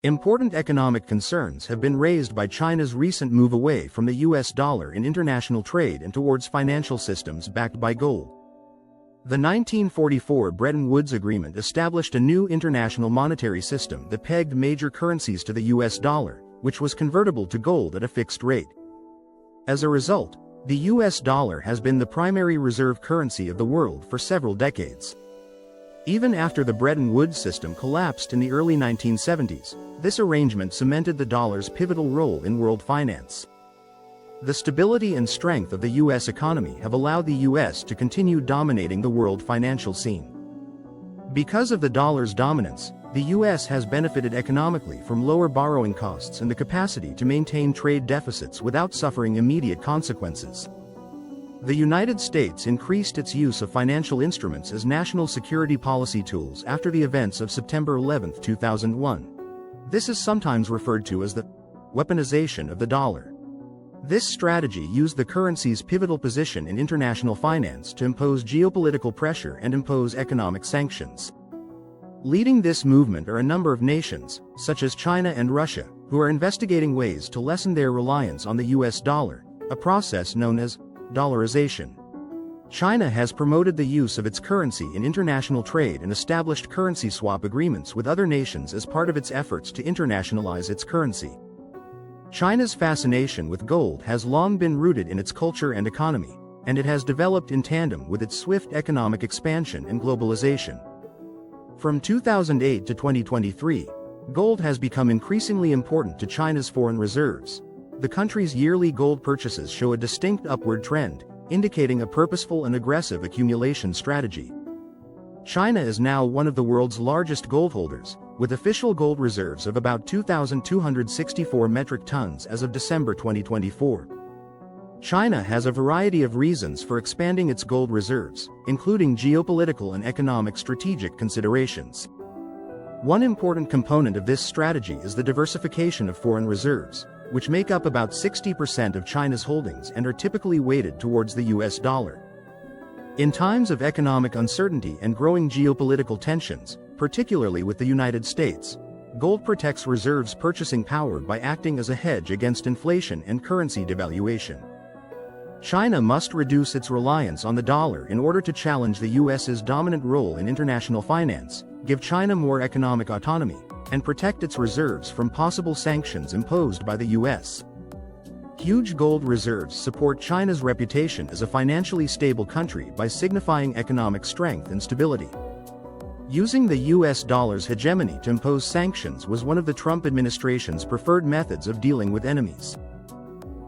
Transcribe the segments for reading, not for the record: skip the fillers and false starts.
Important economic concerns have been raised by China's recent move away from the US dollar in international trade and towards financial systems backed by gold. The 1944 Bretton Woods Agreement established a new international monetary system that pegged major currencies to the US dollar, which was convertible to gold at a fixed rate. As a result, the US dollar has been the primary reserve currency of the world for several decades. Even after the Bretton Woods system collapsed in the early 1970s, this arrangement cemented the dollar's pivotal role in world finance. The stability and strength of the U.S. economy have allowed the U.S. to continue dominating the world financial scene. Because of the dollar's dominance, the U.S. has benefited economically from lower borrowing costs and the capacity to maintain trade deficits without suffering immediate consequences. The United States increased its use of financial instruments as national security policy tools after the events of September 11, 2001. This is sometimes referred to as the weaponization of the dollar. This strategy used the currency's pivotal position in international finance to impose geopolitical pressure and impose economic sanctions. Leading this movement are a number of nations, such as China and Russia, who are investigating ways to lessen their reliance on the US dollar, a process known as dollarization. China has promoted the use of its currency in international trade and established currency swap agreements with other nations as part of its efforts to internationalize its currency. China's fascination with gold has long been rooted in its culture and economy, and it has developed in tandem with its swift economic expansion and globalization. From 2008 to 2023, gold has become increasingly important to China's foreign reserves. The country's yearly gold purchases show a distinct upward trend, indicating a purposeful and aggressive accumulation strategy. China is now one of the world's largest gold holders, with official gold reserves of about 2,264 metric tons as of December 2024. China has a variety of reasons for expanding its gold reserves, including geopolitical and economic strategic considerations. One important component of this strategy is the diversification of foreign reserves, which make up about 60% of China's holdings and are typically weighted towards the US dollar. In times of economic uncertainty and growing geopolitical tensions, particularly with the United States, gold protects reserves' purchasing power by acting as a hedge against inflation and currency devaluation. China must reduce its reliance on the dollar in order to challenge the US's dominant role in international finance, give China more economic autonomy, and protect its reserves from possible sanctions imposed by the US. Huge gold reserves support China's reputation as a financially stable country by signifying economic strength and stability. Using the US dollar's hegemony to impose sanctions was one of the Trump administration's preferred methods of dealing with enemies.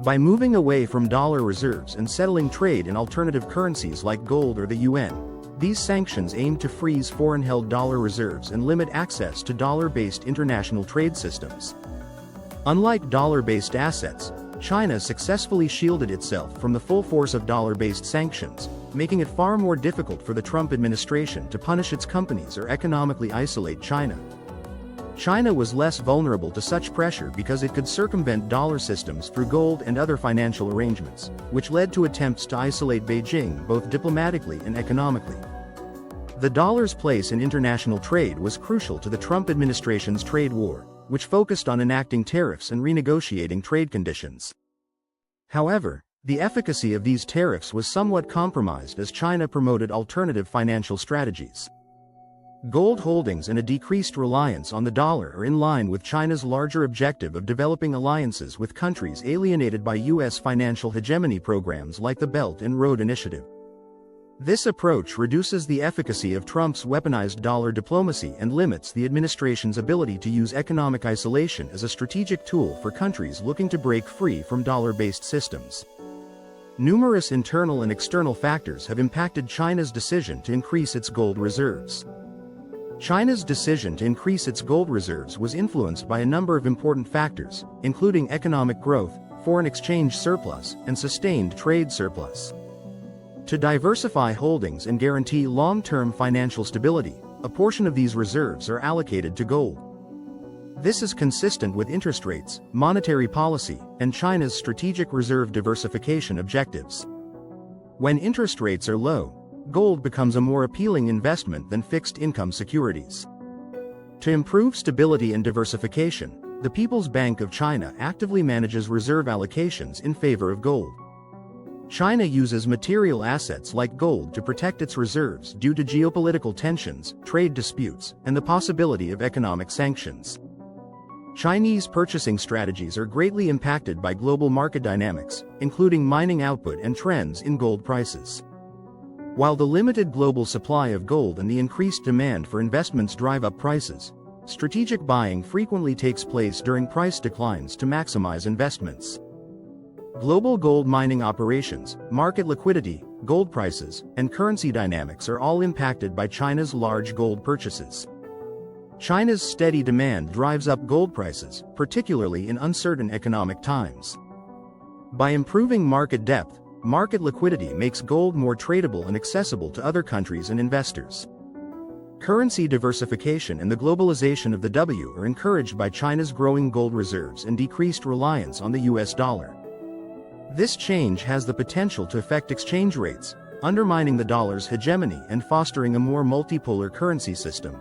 By moving away from dollar reserves and settling trade in alternative currencies like gold or the yuan, these sanctions aim to freeze foreign-held dollar reserves and limit access to dollar-based international trade systems. Unlike dollar-based assets, China successfully shielded itself from the full force of dollar-based sanctions, making it far more difficult for the Trump administration to punish its companies or economically isolate China. China was less vulnerable to such pressure because it could circumvent dollar systems through gold and other financial arrangements, which led to attempts to isolate Beijing both diplomatically and economically. The dollar's place in international trade was crucial to the Trump administration's trade war, which focused on enacting tariffs and renegotiating trade conditions. However, the efficacy of these tariffs was somewhat compromised as China promoted alternative financial strategies. Gold holdings and a decreased reliance on the dollar are in line with China's larger objective of developing alliances with countries alienated by U.S. financial hegemony programs like the Belt and Road Initiative. This approach reduces the efficacy of Trump's weaponized dollar diplomacy and limits the administration's ability to use economic isolation as a strategic tool for countries looking to break free from dollar-based systems. Numerous internal and external factors have impacted China's decision to increase its gold reserves. China's decision to increase its gold reserves was influenced by a number of important factors, including economic growth, foreign exchange surplus, and sustained trade surplus. To diversify holdings and guarantee long-term financial stability, a portion of these reserves are allocated to gold. This is consistent with interest rates, monetary policy, and China's strategic reserve diversification objectives. When interest rates are low, gold becomes a more appealing investment than fixed income securities. To improve stability and diversification, the People's Bank of China actively manages reserve allocations in favor of gold. China uses material assets like gold to protect its reserves due to geopolitical tensions, trade disputes, and the possibility of economic sanctions. Chinese purchasing strategies are greatly impacted by global market dynamics, including mining output and trends in gold prices. While the limited global supply of gold and the increased demand for investments drive up prices, strategic buying frequently takes place during price declines to maximize investments. Global gold mining operations, market liquidity, gold prices, and currency dynamics are all impacted by China's large gold purchases. China's steady demand drives up gold prices, particularly in uncertain economic times. By improving market depth, market liquidity makes gold more tradable and accessible to other countries and investors. Currency diversification and the globalization of the W are encouraged by China's growing gold reserves and decreased reliance on the US dollar. This change has the potential to affect exchange rates, undermining the dollar's hegemony and fostering a more multipolar currency system.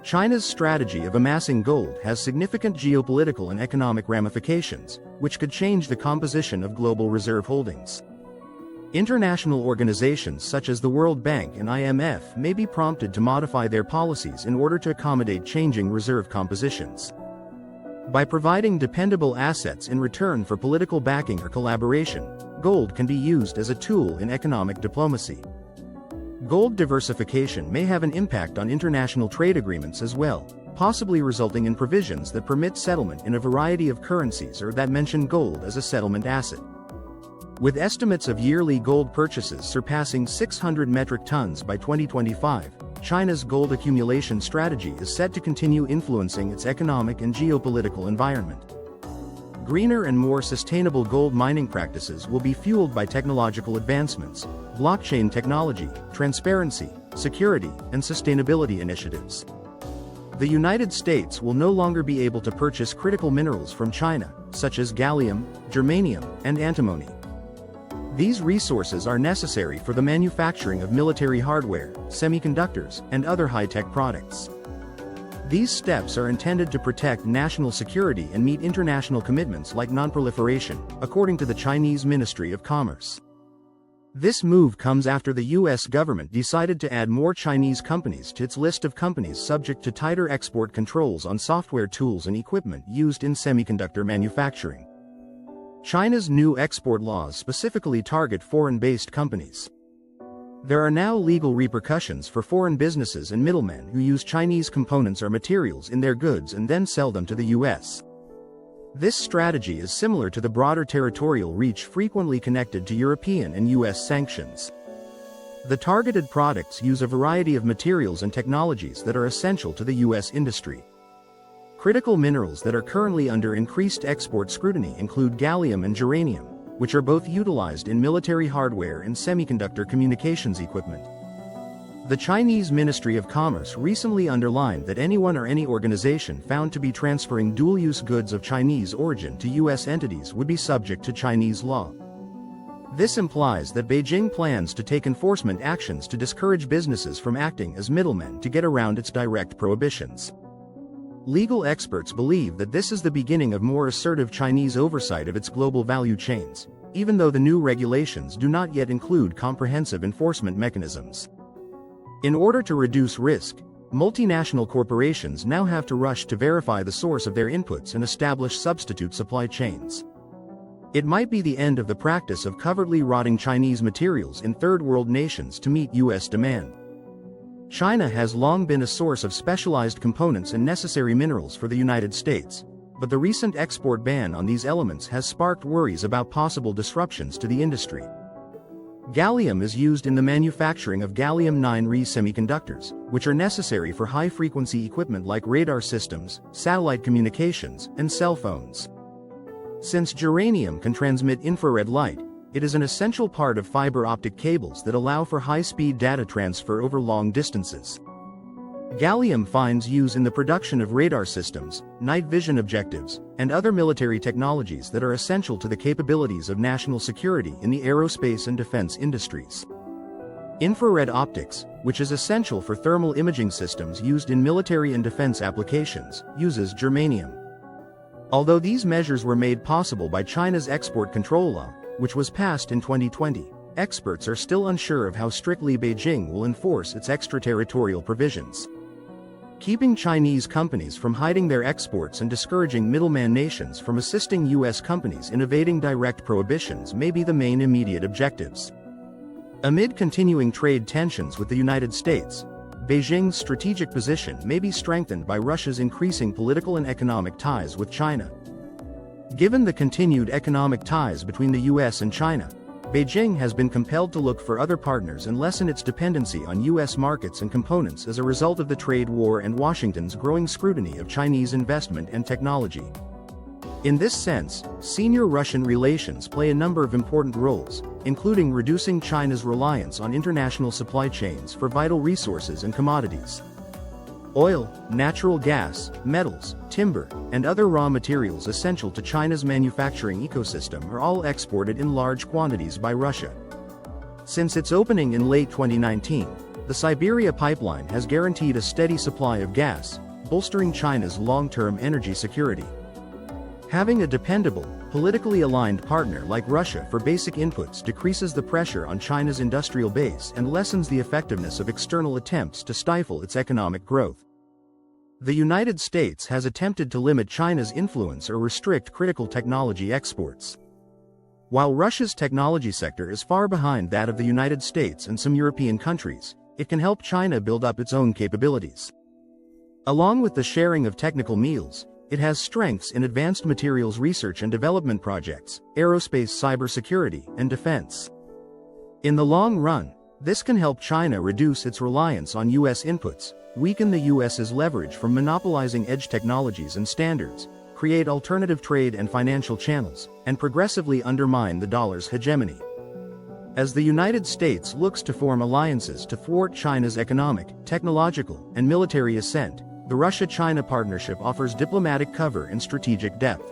China's strategy of amassing gold has significant geopolitical and economic ramifications, which could change the composition of global reserve holdings. International organizations such as the World Bank and IMF may be prompted to modify their policies in order to accommodate changing reserve compositions. By providing dependable assets in return for political backing or collaboration, gold can be used as a tool in economic diplomacy. Gold diversification may have an impact on international trade agreements as well, possibly resulting in provisions that permit settlement in a variety of currencies or that mention gold as a settlement asset. With estimates of yearly gold purchases surpassing 600 metric tons by 2025, China's gold accumulation strategy is set to continue influencing its economic and geopolitical environment. Greener and more sustainable gold mining practices will be fueled by technological advancements, blockchain technology, transparency, security, and sustainability initiatives. The United States will no longer be able to purchase critical minerals from China, such as gallium, germanium, and antimony. These resources are necessary for the manufacturing of military hardware, semiconductors, and other high-tech products. These steps are intended to protect national security and meet international commitments like non-proliferation, according to the Chinese Ministry of Commerce. This move comes after the U.S. government decided to add more Chinese companies to its list of companies subject to tighter export controls on software tools and equipment used in semiconductor manufacturing. China's new export laws specifically target foreign-based companies. There are now legal repercussions for foreign businesses and middlemen who use Chinese components or materials in their goods and then sell them to the U.S. This strategy is similar to the broader territorial reach frequently connected to European and U.S. sanctions. The targeted products use a variety of materials and technologies that are essential to the U.S. industry. Critical minerals that are currently under increased export scrutiny include gallium and germanium, which are both utilized in military hardware and semiconductor communications equipment. The Chinese Ministry of Commerce recently underlined that anyone or any organization found to be transferring dual-use goods of Chinese origin to U.S. entities would be subject to Chinese law. This implies that Beijing plans to take enforcement actions to discourage businesses from acting as middlemen to get around its direct prohibitions. Legal experts believe that this is the beginning of more assertive Chinese oversight of its global value chains, even though the new regulations do not yet include comprehensive enforcement mechanisms. In order to reduce risk, multinational corporations now have to rush to verify the source of their inputs and establish substitute supply chains. It might be the end of the practice of covertly rotting Chinese materials in third-world nations to meet U.S. demand. China has long been a source of specialized components and necessary minerals for the United States, but the recent export ban on these elements has sparked worries about possible disruptions to the industry. Gallium is used in the manufacturing of gallium-9 semiconductors, which are necessary for high-frequency equipment like radar systems, satellite communications, and cell phones. Since germanium can transmit infrared light, it is an essential part of fiber optic cables that allow for high-speed data transfer over long distances. Gallium finds use in the production of radar systems, night vision objectives, and other military technologies that are essential to the capabilities of national security in the aerospace and defense industries. Infrared optics, which is essential for thermal imaging systems used in military and defense applications, uses germanium. Although these measures were made possible by China's export control law, which was passed in 2020, experts are still unsure of how strictly Beijing will enforce its extraterritorial provisions. Keeping Chinese companies from hiding their exports and discouraging middleman nations from assisting U.S. companies in evading direct prohibitions may be the main immediate objectives. Amid continuing trade tensions with the United States, Beijing's strategic position may be strengthened by Russia's increasing political and economic ties with China. Given the continued economic ties between the U.S. and China, Beijing has been compelled to look for other partners and lessen its dependency on U.S. markets and components as a result of the trade war and Washington's growing scrutiny of Chinese investment and technology. In this sense, senior Russian relations play a number of important roles, including reducing China's reliance on international supply chains for vital resources and commodities. Oil, natural gas, metals, timber, and other raw materials essential to China's manufacturing ecosystem are all exported in large quantities by Russia. Since its opening in late 2019, the Siberia pipeline has guaranteed a steady supply of gas, bolstering China's long-term energy security. Having a dependable, politically aligned partner like Russia for basic inputs decreases the pressure on China's industrial base and lessens the effectiveness of external attempts to stifle its economic growth. The United States has attempted to limit China's influence or restrict critical technology exports. While Russia's technology sector is far behind that of the United States and some European countries, it can help China build up its own capabilities. Along with the sharing of technical meals, it has strengths in advanced materials research and development projects, aerospace cybersecurity, and defense. In the long run, this can help China reduce its reliance on U.S. inputs, weaken the U.S.'s leverage from monopolizing edge technologies and standards, create alternative trade and financial channels, and progressively undermine the dollar's hegemony. As the United States looks to form alliances to thwart China's economic, technological, and military ascent, the Russia-China partnership offers diplomatic cover and strategic depth.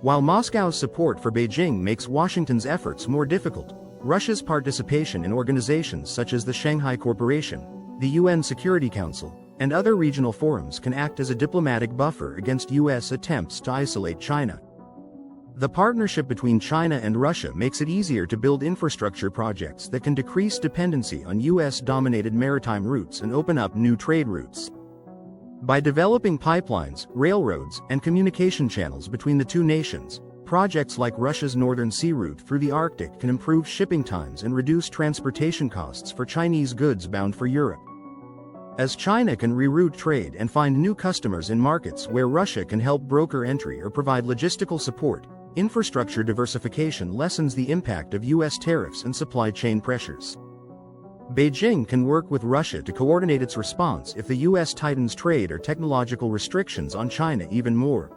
While Moscow's support for Beijing makes Washington's efforts more difficult, Russia's participation in organizations such as the Shanghai Corporation, the UN Security Council, and other regional forums can act as a diplomatic buffer against U.S. attempts to isolate China. The partnership between China and Russia makes it easier to build infrastructure projects that can decrease dependency on U.S.-dominated maritime routes and open up new trade routes. By developing pipelines, railroads, and communication channels between the two nations, projects like Russia's Northern Sea Route through the Arctic can improve shipping times and reduce transportation costs for Chinese goods bound for Europe. As China can reroute trade and find new customers in markets where Russia can help broker entry or provide logistical support, infrastructure diversification lessens the impact of U.S. tariffs and supply chain pressures. Beijing can work with Russia to coordinate its response if the U.S. tightens trade or technological restrictions on China even more.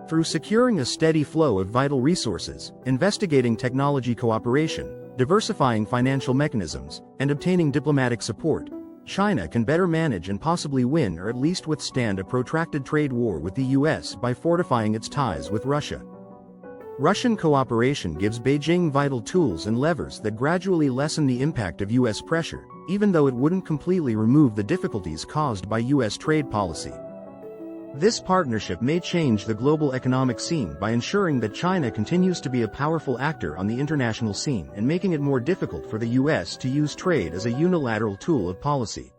Through securing a steady flow of vital resources, investigating technology cooperation, diversifying financial mechanisms, and obtaining diplomatic support, China can better manage and possibly win or at least withstand a protracted trade war with the U.S. by fortifying its ties with Russia. Russian cooperation gives Beijing vital tools and levers that gradually lessen the impact of U.S. pressure, even though it wouldn't completely remove the difficulties caused by U.S. trade policy. This partnership may change the global economic scene by ensuring that China continues to be a powerful actor on the international scene and making it more difficult for the U.S. to use trade as a unilateral tool of policy.